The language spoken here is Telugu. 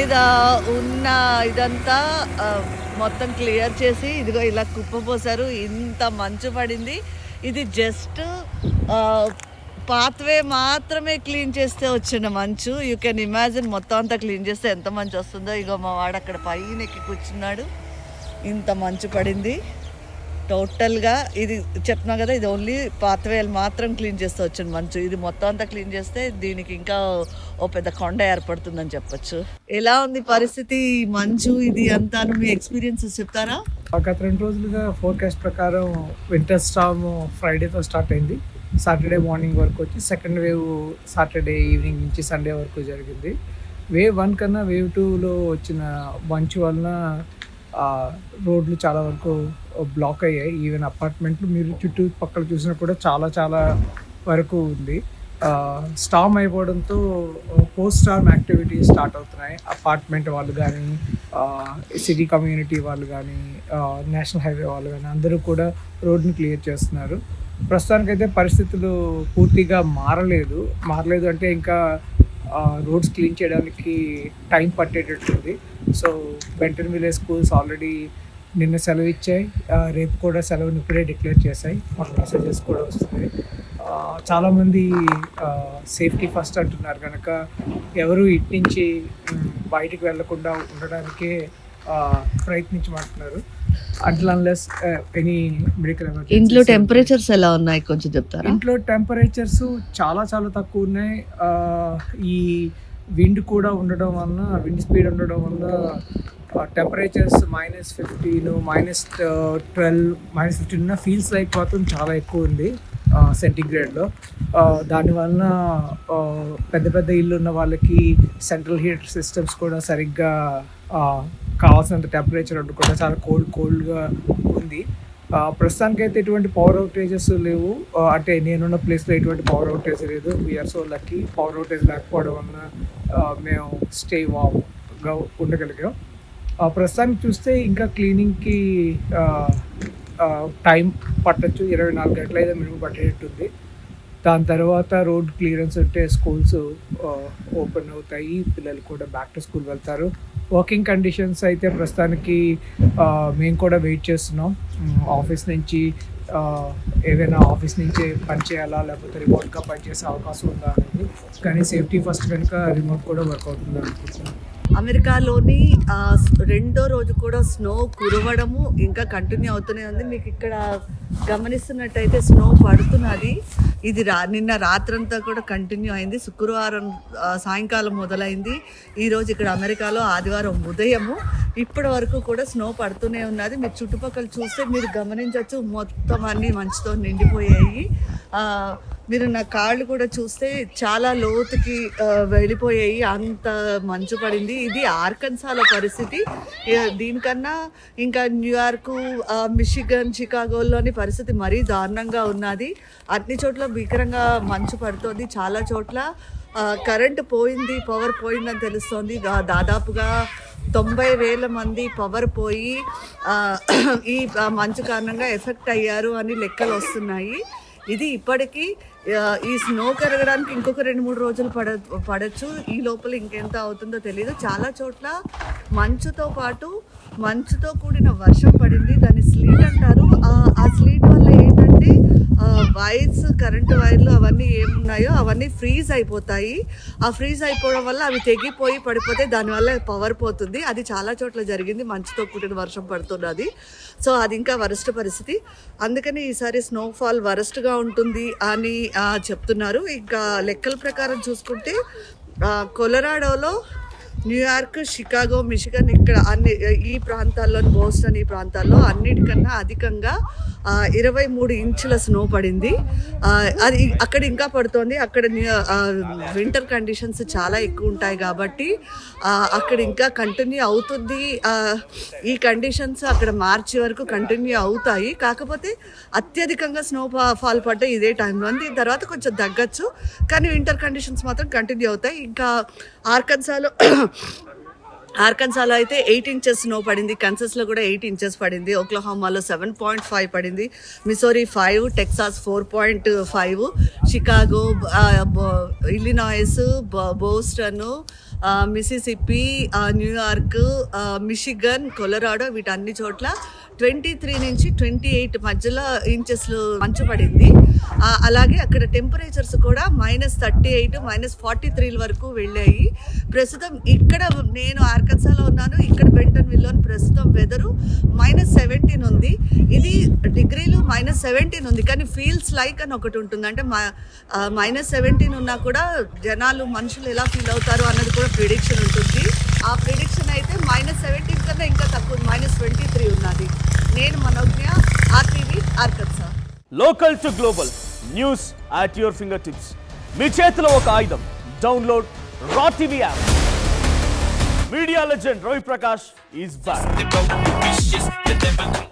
మీద ఉన్న ఇదంతా మొత్తం క్లియర్ చేసి ఇదిగో ఇలా కుప్పపోసారు. ఇంత మంచు పడింది. ఇది జస్ట్ పాత్వే మాత్రమే క్లీన్ చేస్తే వచ్చిన మంచు. యూ కెన్ ఇమాజిన్ మొత్తం అంతా క్లీన్ చేస్తే ఎంత మంచు వస్తుందో. ఇగో మా వాడు అక్కడ పైన ఎక్కి కూర్చున్నాడు. ఇంత మంచు పడింది. టోటల్గా ఇది చెప్తున్నా కదా, ఇది ఓన్లీ పాత్వేలు మాత్రం క్లీన్ చేస్తే వచ్చిన మంచు. ఇది మొత్తం అంతా క్లీన్ చేస్తే దీనికి ఇంకా ఓ పెద్ద కొండ ఏర్పడుతుందని చెప్పొచ్చు. ఎలా ఉంది పరిస్థితి, మంచు ఇది అంతా, మీ ఎక్స్పీరియన్సెస్ చెప్తారా? గత 2 రోజులుగా ఫోర్కాస్ట్ ప్రకారం వింటర్ స్టార్మ్ ఫ్రైడేతో స్టార్ట్ అయింది. సాటర్డే మార్నింగ్ వరకు వచ్చి సెకండ్ వేవ్ సాటర్డే ఈవినింగ్ నుంచి సండే వరకు జరిగింది. వేవ్ 1 కన్నా వేవ్ 2లో వచ్చిన మంచు వలన రోడ్లు చాలా వరకు బ్లాక్ అయ్యాయి. ఈవెన్ అపార్ట్మెంట్లు మీరు చుట్టూ పక్కన చూసినా కూడా చాలా చాలా వరకు ఉంది. స్టార్మ్ అయిపోవడంతో పోస్ట్ స్టార్మ్ యాక్టివిటీస్ స్టార్ట్ అవుతున్నాయి. అపార్ట్మెంట్ వాళ్ళు కానీ, సిటీ కమ్యూనిటీ వాళ్ళు కానీ, నేషనల్ హైవే వాళ్ళు కానీ అందరూ కూడా రోడ్ని క్లియర్ చేస్తున్నారు. ప్రస్తుతానికైతే పరిస్థితులు పూర్తిగా మారలేదు అంటే ఇంకా రోడ్స్ క్లీన్ చేయడానికి టైం పట్టేటట్టుంది. So Bentonville schools already నిన్న సెలవు ఇచ్చాయి. రేపు కూడా సెలవుని ఇప్పుడే డిక్లేర్ చేశాయి. మాకు మెసేజెస్ కూడా వస్తున్నాయి. చాలామంది సేఫ్టీ ఫస్ట్ అంటున్నారు కనుక ఎవరు ఇటు నుంచి బయటికి వెళ్లకుండా ఉండడానికే ప్రయత్నించమంటున్నారు. Unless any medical emergency. ఇంట్లో టెంపరేచర్స్ ఎలా ఉన్నాయి కొంచెం చెప్తారా? ఇంట్లో టెంపరేచర్స్ చాలా చాలా తక్కువ ఉన్నాయి. ఈ విండ్ కూడా ఉండడం వలన, విండ్ స్పీడ్ ఉండడం వలన టెంపరేచర్స్ -15, -12, -15 ఫీల్స్ లైక్ మాత్రం చాలా ఎక్కువ ఉంది సెంటిగ్రేడ్లో. దానివలన పెద్ద పెద్ద ఇల్లు ఉన్న వాళ్ళకి సెంట్రల్ హీటర్ సిస్టమ్స్ కూడా సరిగ్గా కావాల్సినంత టెంపరేచర్ ఉండకుండా చాలా కోల్డ్గా ఉంది. ప్రస్తుతానికైతే ఎటువంటి పవర్ అవుటేజెస్ లేవు. అంటే నేనున్న ప్లేస్లో ఎటువంటి పవర్ అవుటేజ్ లేదు. We're so lucky. Power outage లేకపోవడం వలన మేము స్టేగా ఉండగలిగాం. ప్రస్తుతానికి చూస్తే ఇంకా క్లీనింగ్కి టైం పట్టచ్చు. 24 గంటలు అయితే మినిమం పట్టేటట్టుంది. దాని తర్వాత రోడ్ క్లియరెన్స్ ఉంటే స్కూల్స్ ఓపెన్ అవుతాయి. పిల్లలు కూడా బ్యాక్ టు స్కూల్ వెళ్తారు. వర్కింగ్ కండిషన్స్ అయితే ప్రస్తుతానికి మేము కూడా వెయిట్ చేస్తున్నాం. ఆఫీస్ నుంచి ఏదైనా ఆఫీస్ నుంచి పని చేయాలా లేకపోతే రిమోట్గా పనిచేసే అవకాశం ఉందా అనేది. కానీ సేఫ్టీ ఫస్ట్ కనుక రిమోట్ కూడా వర్క్ అవుతుంది అనుకుంటున్నాను. అమెరికాలోని 2వ రోజు కూడా స్నో కురవడము ఇంకా కంటిన్యూ అవుతూనే ఉంది. మీకు ఇక్కడ గమనిస్తున్నట్టయితే స్నో పడుతున్నది. ఇది నిన్న రాత్రంతా కూడా కంటిన్యూ అయింది. శుక్రవారం సాయంకాలం మొదలైంది. ఈరోజు ఇక్కడ అమెరికాలో ఆదివారం ఉదయము ఇప్పటి వరకు కూడా స్నో పడుతూనే ఉన్నది. మీరు చుట్టుపక్కల చూస్తే మీరు గమనించవచ్చు, మొత్తం అన్నీ మంచుతో నిండిపోయాయి. మీరు నా కాళ్ళు కూడా చూస్తే చాలా లోతుకి వెళ్ళిపోయాయి, అంత మంచు పడింది. ఇది ఆర్కన్సాలో పరిస్థితి. దీనికన్నా ఇంకా న్యూయార్కు, మిషిగన్, చికాగోలోని పరిస్థితి మరీ దారుణంగా ఉన్నది. అన్ని చోట్ల భీకరంగా మంచు పడుతుంది. చాలా చోట్ల కరెంటు పోయింది, పవర్ పోయిందని తెలుస్తోంది. దాదాపుగా 90,000 మంది పవర్ పోయి ఈ మంచు కారణంగా ఎఫెక్ట్ అయ్యారు అని లెక్కలు వస్తున్నాయి. ఇది ఇప్పటికీ ఈ స్నో కరగడానికి ఇంకొక 2-3 రోజులు పడచ్చు. ఈ లోపల ఇంకెంత అవుతుందో తెలియదు. చాలా చోట్ల మంచుతో పాటు మంచుతో కూడిన వర్షం పడింది. దాన్ని స్లీట్ అంటారు. ఆ స్లీట్ వల్ల ఏంటంటే వైర్స్, కరెంటు వైర్లు అవన్నీ ఏమున్నాయో అవన్నీ ఫ్రీజ్ అయిపోతాయి. ఆ ఫ్రీజ్ అయిపోవడం వల్ల అవి తెగిపోయి పడిపోతే దానివల్ల పవర్ పోతుంది. అది చాలా చోట్ల జరిగింది. మంచుతో కూడిన వర్షం పడుతున్నది. సో అది ఇంకా వరస్ట్ పరిస్థితి. అందుకని ఈసారి స్నోఫాల్ వరస్ట్గా ఉంటుంది అని చెప్తున్నారు. ఇంకా లెక్కల ప్రకారం చూసుకుంటే కొలరాడోలో, న్యూయార్క్, షికాగో, మిషిగన్ ఇక్కడ అన్ని ఈ ప్రాంతాల్లో, బోస్టన్ ఈ ప్రాంతాల్లో అన్నిటికన్నా అధికంగా 23 ఇంచుల స్నో పడింది. అది అక్కడ ఇంకా పడుతోంది. అక్కడ వింటర్ కండిషన్స్ చాలా ఎక్కువ ఉంటాయి కాబట్టి అక్కడ ఇంకా కంటిన్యూ అవుతుంది. ఈ కండిషన్స్ అక్కడ మార్చి వరకు కంటిన్యూ అవుతాయి. కాకపోతే అత్యధికంగా స్నో ఫాల్ పడ్డ ఇదే టైంలో. దీని తర్వాత కొంచెం తగ్గచ్చు, కానీ వింటర్ కండిషన్స్ మాత్రం కంటిన్యూ అవుతాయి. ఇంకా ఆర్కన్సాలో అయితే 8 ఇంచెస్ స్నో పడింది. కన్సస్లో కూడా 8 ఇంచెస్ పడింది. ఓక్లహోమాలో 7.5 పడింది. Missouri 5, Texas 4.5, Chicago, Illinois, Boston, Mississippi, New York, Michigan, Colorado వీటన్ని చోట్ల 23 నుంచి 28 మధ్యలో ఇంచెస్లు మంచు పడింది. అలాగే అక్కడ టెంపరేచర్స్ కూడా -38, -43 వరకు వెళ్ళాయి. ప్రస్తుతం ఇక్కడ నేను ఆర్కన్సాలో ఉన్నాను. ఇక్కడ బెంటన్విల్లో ప్రస్తుతం వెదరు -17 ఉంది. ఇది డిగ్రీలు -17 ఉంది, కానీ ఫీల్స్ లైక్ అని ఒకటి ఉంటుంది. అంటే -17 ఉన్నా కూడా జనాలు మనుషులు ఎలా ఫీల్ అవుతారు అన్నది కూడా ప్రిడిక్షన్ ఉంటుంది. ఆ ప్రిడిక్షన్ అయితే -17 కన్నా ఇంకా తక్కువ, -23 ఉన్నది. నేను Manogna, RTV Arkansas. Local to global news at your fingertips. మీ చేతిలో ఒక ఆయుధం. Download R TV app. Media legend Ravi Prakash is back.